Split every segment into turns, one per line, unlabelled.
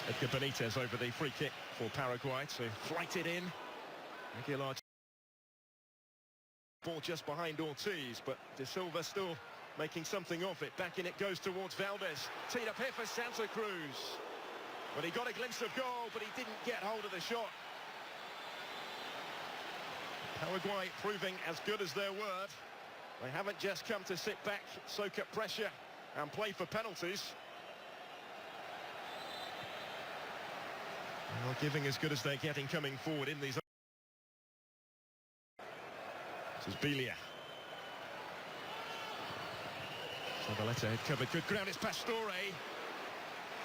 Edgar Benitez over the free kick for Paraguay to flight it in. Aguilar. Ball just behind Ortiz, but De Silva still making something of it. Back in it goes towards Valdez. Teed up here for Santa Cruz. Well, he got a glimpse of goal, but he didn't get hold of the shot. Paraguay proving as good as their word. They haven't just come to sit back, soak up pressure and play for penalties. Well, giving as good as they're getting coming forward in these. This is Biglia. Zabaleta had covered good ground. It's Pastore.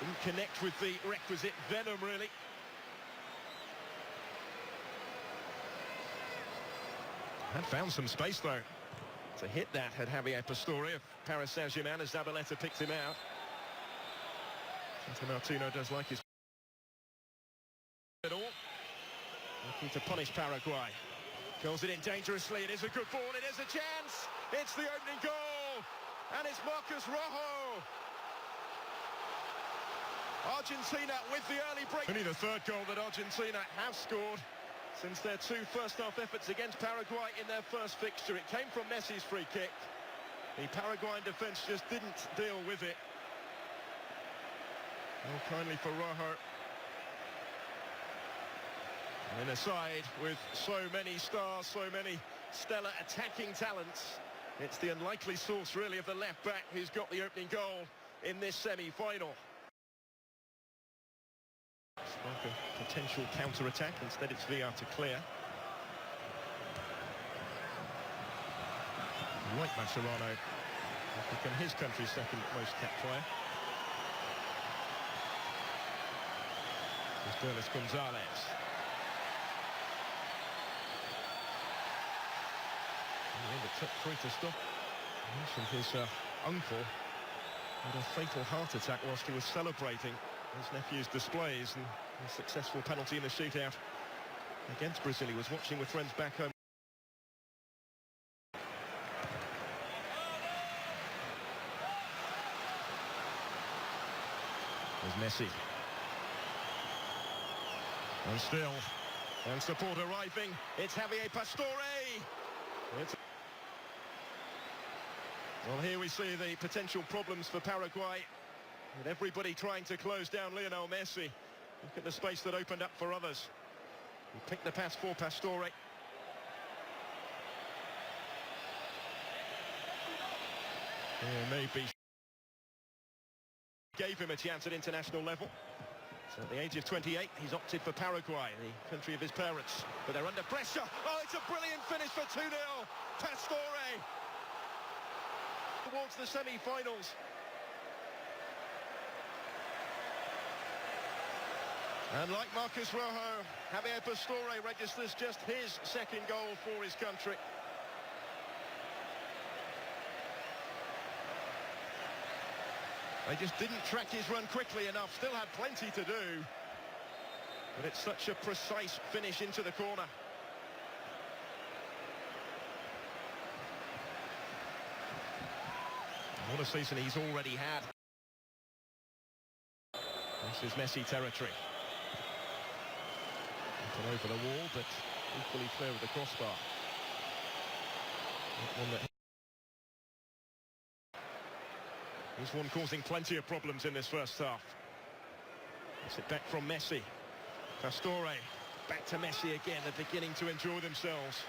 Didn't connect with the requisite venom, really. Had found some space, though, to hit that had Javier Pastore of Paris Saint-Germain as Zabaleta picked him out. Martino does like his at all. Looking to punish Paraguay. Goes it in dangerously. It is a good ball. It is a chance. It's the opening goal. And it's Marcus Rojo. Argentina with the early break. Only the third goal that Argentina have scored since their two first-half efforts against Paraguay in their first fixture. It came from Messi's free kick. The Paraguayan defence just didn't deal with it. Oh, kindly for Rojo. And in a side with so many stars, so many stellar attacking talents, it's the unlikely source, really, of the left-back who's got the opening goal in this semi-final. Like a potential counter-attack. Instead, it's Villar to clear. Like Mascherano, has become his country's second most capped player. There's Gonzalez. In the top three to stop. I mentioned his uncle had a fatal heart attack whilst he was celebrating his nephew's displays, and a successful penalty in the shootout against Brazil. He was watching with friends back home. There's Messi. And still, and support arriving. It's Javier Pastore. Well, here we see the potential problems for Paraguay, with everybody trying to close down Lionel Messi. Look at the space that opened up for others. He picked the pass for Pastore. Yeah, maybe gave him a chance at international level. So at the age of 28, he's opted for Paraguay, the country of his parents. But they're under pressure. Oh, it's a brilliant finish for 2-0. Pastore towards the semi-finals. And like Marcus Rojo, Javier Pastore registers just his second goal for his country. They just didn't track his run quickly enough. Still had plenty to do. But it's such a precise finish into the corner. What a season he's already had. This is Messi territory. Up over the wall, but equally clear with the crossbar. One that he's one causing plenty of problems in this first half. It's it back from Messi. Pastore back to Messi again. They're beginning to enjoy themselves.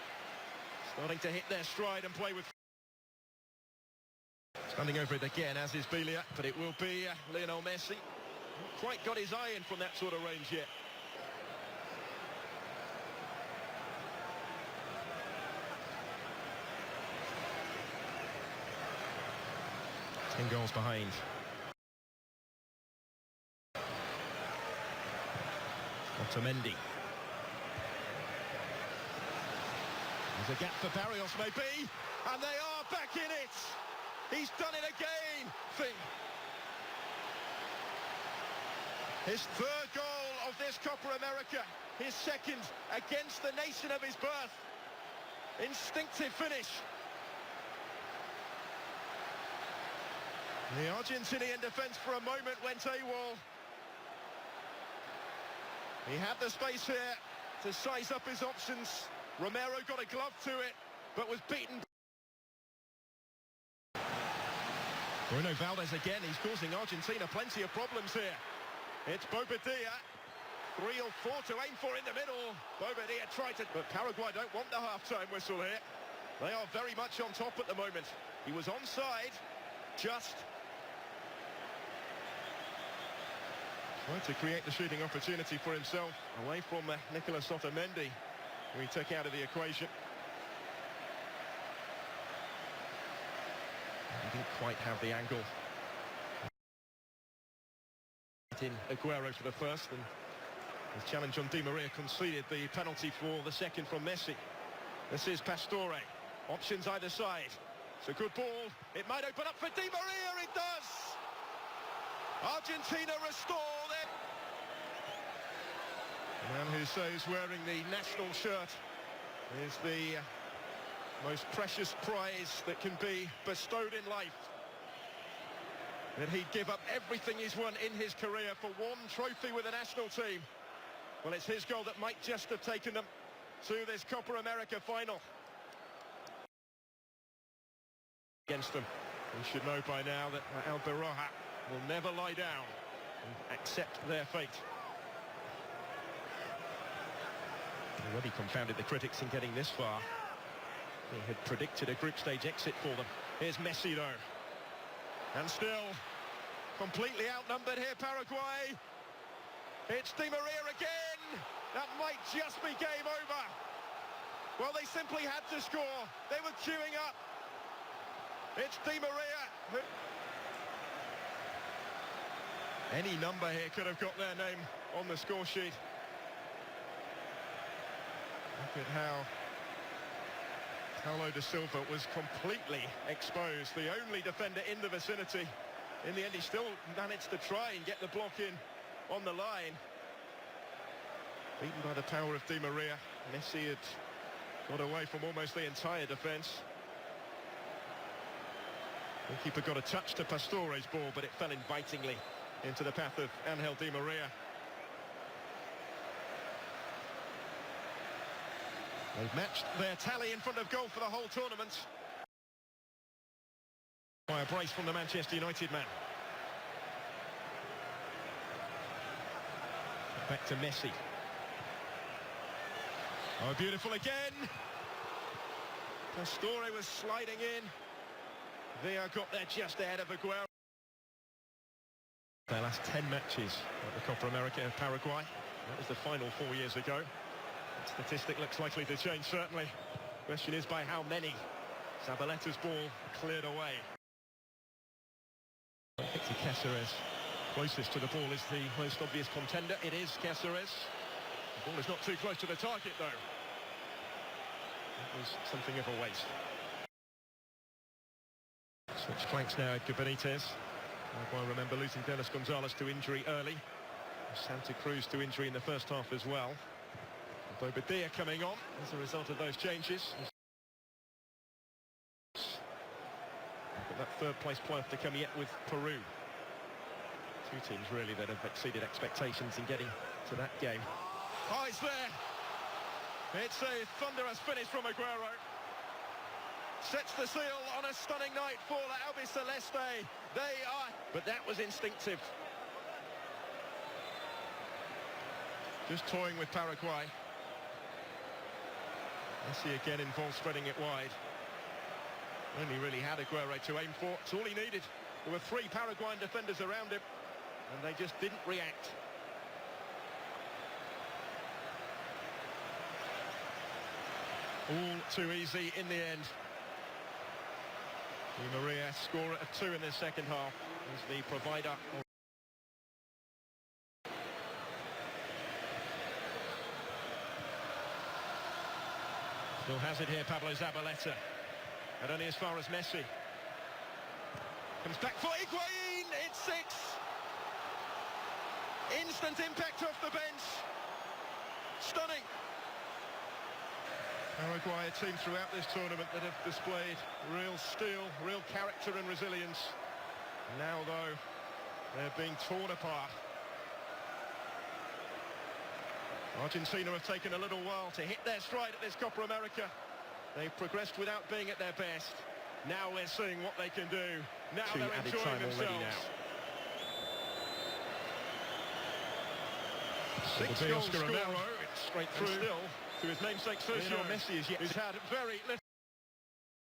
Starting to hit their stride and play with. Standing over it again, as is Biglia, but it will be Lionel Messi. Not quite got his eye in from that sort of range yet. Ten goals behind. Otamendi. There's a gap for Barrios, maybe, and they are back in it. He's done it again. His third goal of this Copa America. His second against the nation of his birth. Instinctive finish. The Argentinian defence for a moment went AWOL. He had the space here to size up his options. Romero got a glove to it, but was beaten. Bruno Valdez again, he's causing Argentina plenty of problems here. It's Bobadilla. 3 or 4 to aim for in the middle. Bobadilla tried to... But Paraguay don't want the half-time whistle here. They are very much on top at the moment. He was onside, just... Tried to create the shooting opportunity for himself, away from Nicolás Otamendi, who he took out of the equation. He didn't quite have the angle. In Agüero for the first, and his challenge on Di Maria conceded the penalty for the second from Messi. This is Pastore. Options either side. It's a good ball. It might open up for Di Maria. It does. Argentina restore it. The man who says wearing the national shirt is the most precious prize that can be bestowed in life. That he'd give up everything he's won in his career for one trophy with the national team. Well, it's his goal that might just have taken them to this Copa America final. Against them. We should know by now that Rojo will never lie down and accept their fate. Already confounded the critics in getting this far. He had predicted a group stage exit for them. Here's Messi though. And still completely outnumbered here, Paraguay. It's Di Maria again. That might just be game over. Well, they simply had to score. They were queuing up. It's Di Maria. Any number here could have got their name on the score sheet. Look at how Paulo de Silva was completely exposed. The only defender in the vicinity. In the end, he still managed to try and get the block in on the line. Beaten by the power of Di Maria. Messi had got away from almost the entire defence. The keeper got a touch to Pastore's ball, but it fell invitingly into the path of Ángel Di Maria. They've matched their tally in front of goal for the whole tournament. By a brace from the Manchester United man. Back to Messi. Oh, beautiful again. Pastore was sliding in. Villar got there just ahead of Agüero. Their last 10 matches at the Copa America of Paraguay. That was the final 4 years ago. That statistic looks likely to change, certainly. Question is by how many? Zabaleta's ball cleared away. Victor Cáceres, closest to the ball, is the most obvious contender. It is Cáceres. The ball is not too close to the target, though. It was something of a waste. Switch flanks now, Edgar Benitez. I remember losing Dennis Gonzalez to injury early. Santa Cruz to injury in the first half as well. Bobadilla coming on as a result of those changes. But that third place playoff to come yet with Peru. Two teams really that have exceeded expectations in getting to that game. Oh, it's there. It's a thunderous finish from Agüero. Sets the seal on a stunning night for La Albiceleste. They are... But that was instinctive. Just toying with Paraguay. Messi again involved, spreading it wide. Only really had Agüero to aim for. It's all he needed. There were 3 Paraguayan defenders around him, and they just didn't react. All too easy in the end. Di Maria score at 2 in the second half as the provider. Still has it here, Pablo Zabaleta. And only as far as Messi. Comes back for Higuain. It's 6. Instant impact off the bench. Stunning. Paraguay, a team throughout this tournament that have displayed real steel, real character and resilience. Now, though, they're being torn apart. Argentina have taken a little while to hit their stride at this Copa America. They've progressed without being at their best. Now we're seeing what they can do. Now they're enjoying themselves. 6 goals Romero, it's straight through. Still to his namesake Sergio. Messi is yet who's had very little